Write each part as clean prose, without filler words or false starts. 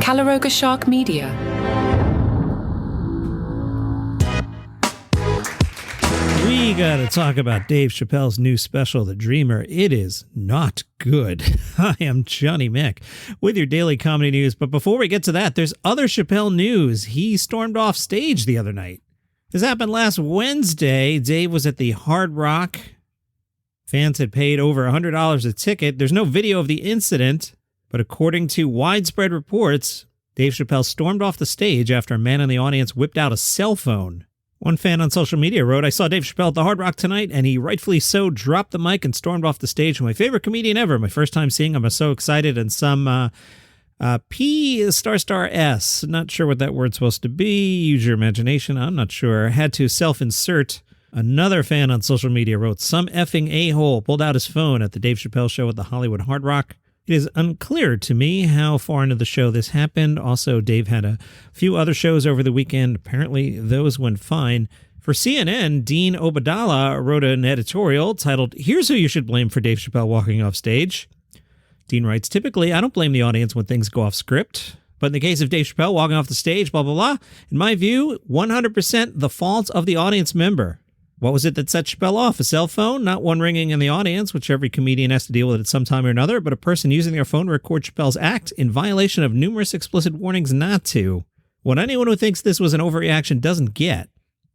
Calaroga Shark Media. We gotta talk about Dave Chappelle's new special, The Dreamer. It is not good. I am Johnny Mick with your daily comedy news. But before we get to that, there's other Chappelle news. He stormed off stage the other night. This happened last Wednesday. Dave was at the Hard Rock. Fans had paid over $100 a ticket. There's no video of the incident, but according to widespread reports, Dave Chappelle stormed off the stage after a man in the audience whipped out a cell phone. One fan on social media wrote, "I saw Dave Chappelle at the Hard Rock tonight, and he rightfully so dropped the mic and stormed off the stage. My favorite comedian ever. My first time seeing him. I was so excited." And some P **S. Not sure what that word's supposed to be. Use your imagination. I'm not sure. Had to self-insert. Another fan on social media wrote, "Some effing a-hole pulled out his phone at the Dave Chappelle show at the Hollywood Hard Rock. It is unclear to me how far into the show this happened. Also, Dave had a few other shows over the weekend. Apparently, those went fine." For CNN, Dean Obadala wrote an editorial titled, "Here's who you should blame for Dave Chappelle walking off stage." Dean writes, "Typically, I don't blame the audience when things go off script. But in the case of Dave Chappelle walking off the stage, blah, blah, blah, in my view, 100% the fault of the audience member. What was it that set Chappelle off? A cell phone? Not one ringing in the audience, which every comedian has to deal with at some time or another, but a person using their phone to record Chappelle's act in violation of numerous explicit warnings not to. What anyone who thinks this was an overreaction doesn't get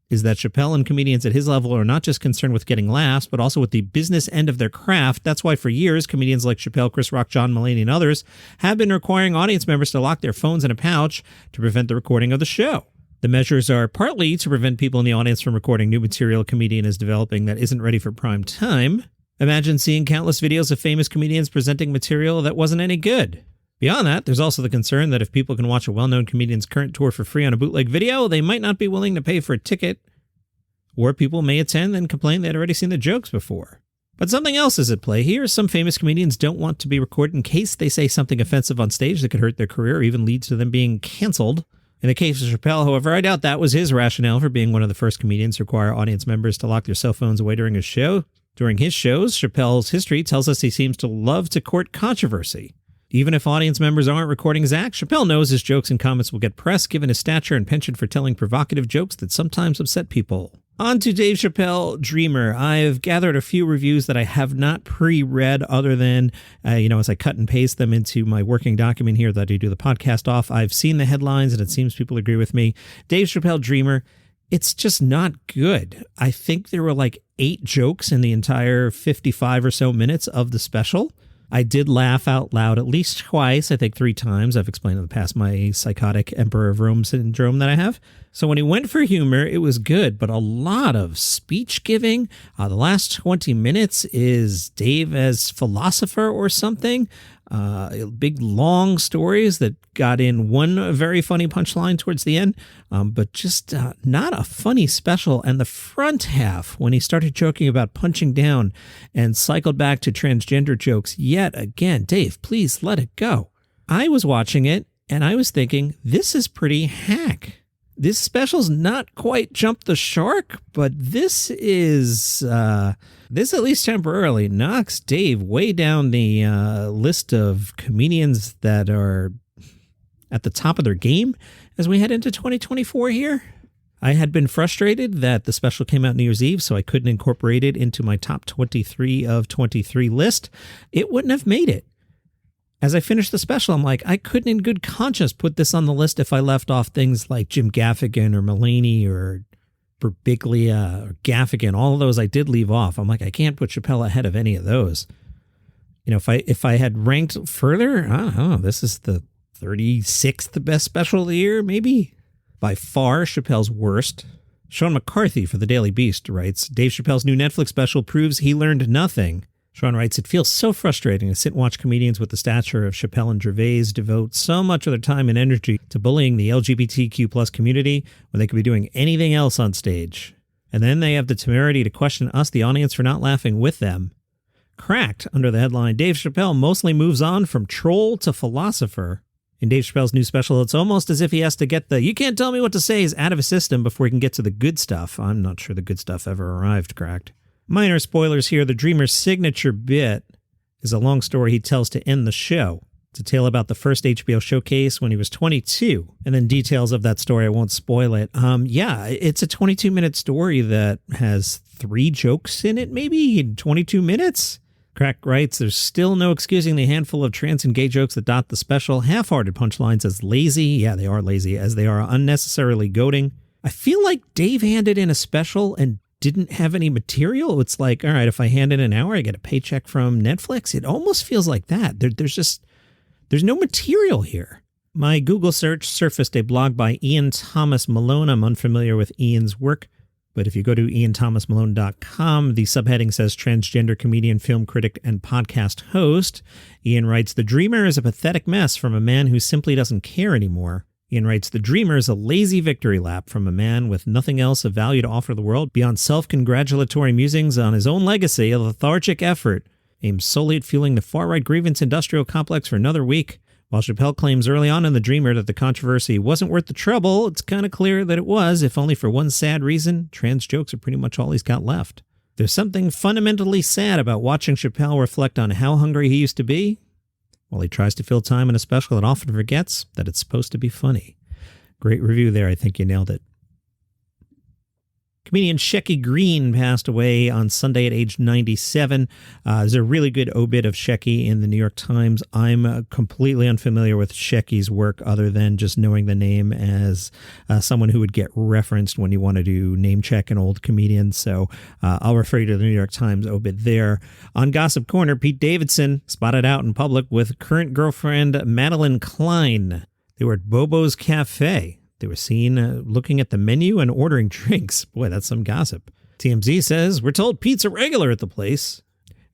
is that Chappelle and comedians at his level are not just concerned with getting laughs, but also with the business end of their craft. That's why for years, comedians like Chappelle, Chris Rock, John Mulaney, and others have been requiring audience members to lock their phones in a pouch to prevent the recording of the show. The measures are partly to prevent people in the audience from recording new material a comedian is developing that isn't ready for prime time. Imagine seeing countless videos of famous comedians presenting material that wasn't any good. Beyond that, there's also the concern that if people can watch a well-known comedian's current tour for free on a bootleg video, they might not be willing to pay for a ticket, or people may attend and complain they'd already seen the jokes before. But something else is at play here. Some famous comedians don't want to be recorded in case they say something offensive on stage that could hurt their career or even lead to them being canceled. In the case of Chappelle, however, I doubt that was his rationale for being one of the first comedians to require audience members to lock their cell phones away during his show. During his shows, Chappelle's history tells us he seems to love to court controversy. Even if audience members aren't recording his act, Chappelle knows his jokes and comments will get press given his stature and penchant for telling provocative jokes that sometimes upset people. On to Dave Chappelle Dreamer. I've gathered a few reviews that I have not pre-read other than, as I cut and paste them into my working document here that I do the podcast off. I've seen the headlines and it seems people agree with me. Dave Chappelle Dreamer, it's just not good. I think there were like 8 jokes in the entire 55 or so minutes of the special. I did laugh out loud at least twice, I think 3 times. I've explained in the past my psychotic Emperor of Rome syndrome that I have. So when he went for humor, it was good, but a lot of speech giving. The last 20 minutes is Dave as philosopher or something. Big long stories that got in one very funny punchline towards the end, but just not a funny special. And the front half, when he started joking about punching down and cycled back to transgender jokes yet again, Dave, please let it go. I was watching it and I was thinking, this is pretty hack. This special's not quite jumped the shark, but this is, this at least temporarily knocks Dave way down the list of comedians that are at the top of their game as we head into 2024 here. I had been frustrated that the special came out New Year's Eve, so I couldn't incorporate it into my top 23 of 23 list. It wouldn't have made it. As I finished the special, I'm like, I couldn't in good conscience put this on the list if I left off things like Jim Gaffigan or Mulaney or Birbiglia or Gaffigan. All of those I did leave off. I'm like, I can't put Chappelle ahead of any of those. If I had ranked further, I don't know, this is the 36th best special of the year, maybe. By far, Chappelle's worst. Sean McCarthy for the Daily Beast writes, Dave Chappelle's new Netflix special proves he learned nothing. Sean writes, it feels so frustrating to sit and watch comedians with the stature of Chappelle and Gervais devote so much of their time and energy to bullying the LGBTQ plus community when they could be doing anything else on stage. And then they have the temerity to question us, the audience, for not laughing with them. Cracked under the headline, Dave Chappelle mostly moves on from troll to philosopher. In Dave Chappelle's new special, it's almost as if he has to get the "you can't tell me what to say" is out of his system before he can get to the good stuff. I'm not sure the good stuff ever arrived, Cracked. Minor spoilers here. The Dreamer's signature bit is a long story he tells to end the show. It's a tale about the first HBO showcase when he was 22, and then details of that story. I won't spoil it. Yeah, it's a 22-minute story that has 3 jokes in it, maybe 22 minutes. Crack writes, there's still no excusing the handful of trans and gay jokes that dot the special. Half-hearted punchlines as lazy, yeah, they are lazy, as they are unnecessarily goading. I feel like Dave handed in a special and didn't have any material. It's like, all right, if I hand in an hour, I get a paycheck from Netflix. It almost feels like that. There's no material here. My Google search surfaced a blog by Ian Thomas Malone. I'm unfamiliar with Ian's work, but if you go to ianthomasmalone.com, the subheading says transgender comedian, film critic, and podcast host. Ian writes, The Dreamer is a pathetic mess from a man who simply doesn't care anymore. Ian writes, The Dreamer is a lazy victory lap from a man with nothing else of value to offer the world beyond self-congratulatory musings on his own legacy, a lethargic effort aimed solely at fueling the far-right grievance industrial complex for another week. While Chappelle claims early on in The Dreamer that the controversy wasn't worth the trouble, it's kind of clear that it was, if only for one sad reason: trans jokes are pretty much all he's got left. There's something fundamentally sad about watching Chappelle reflect on how hungry he used to be, while he tries to fill time in a special and often forgets that it's supposed to be funny. Great review there. I think you nailed it. Comedian Shecky Greene passed away on Sunday at age 97. There's a really good obit of Shecky in the New York Times. I'm completely unfamiliar with Shecky's work other than just knowing the name as someone who would get referenced when you want to do name check an old comedian. So I'll refer you to the New York Times obit there. On Gossip Corner, Pete Davidson spotted out in public with current girlfriend Madeline Klein. They were at Bobo's Cafe. They were seen looking at the menu and ordering drinks. Boy, that's some gossip. TMZ says, we're told Pete's a regular at the place,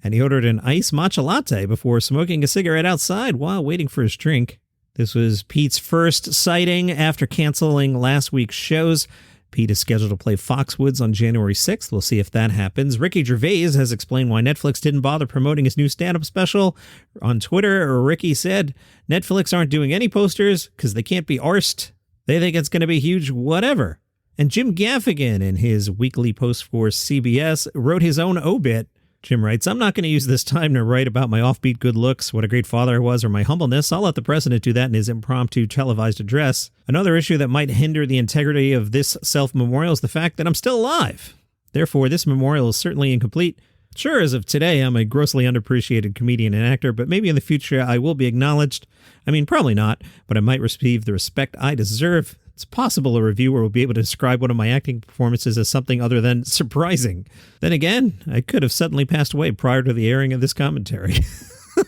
and he ordered an iced matcha latte before smoking a cigarette outside while waiting for his drink. This was Pete's first sighting after canceling last week's shows. Pete is scheduled to play Foxwoods on January 6th. We'll see if that happens. Ricky Gervais has explained why Netflix didn't bother promoting his new stand-up special. On Twitter, Ricky said, Netflix aren't doing any posters because they can't be arsed. They think it's going to be huge, whatever. And Jim Gaffigan, in his weekly post for CBS, wrote his own obit. Jim writes, I'm not going to use this time to write about my offbeat good looks, what a great father I was, or my humbleness. I'll let the president do that in his impromptu televised address. Another issue that might hinder the integrity of this self-memorial is the fact that I'm still alive. Therefore, this memorial is certainly incomplete. Sure, as of today, I'm a grossly underappreciated comedian and actor, but maybe in the future I will be acknowledged. I mean, probably not, but I might receive the respect I deserve. It's possible a reviewer will be able to describe one of my acting performances as something other than surprising. Then again, I could have suddenly passed away prior to the airing of this commentary.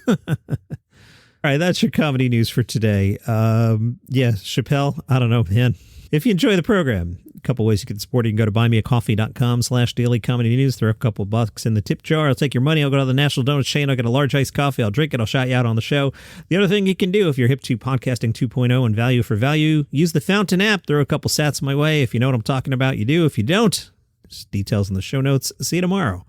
All right, that's your comedy news for today. Yeah, Chappelle, I don't know, man. If you enjoy the program, a couple ways you can support it. You can go to buymeacoffee.com/dailycomedynews. Throw a couple bucks in the tip jar. I'll take your money. I'll go to the National Donut chain. I'll get a large iced coffee. I'll drink it. I'll shout you out on the show. The other thing you can do if you're hip to podcasting 2.0 and value for value, use the Fountain app. Throw a couple sats my way. If you know what I'm talking about, you do. If you don't, there's details in the show notes. See you tomorrow.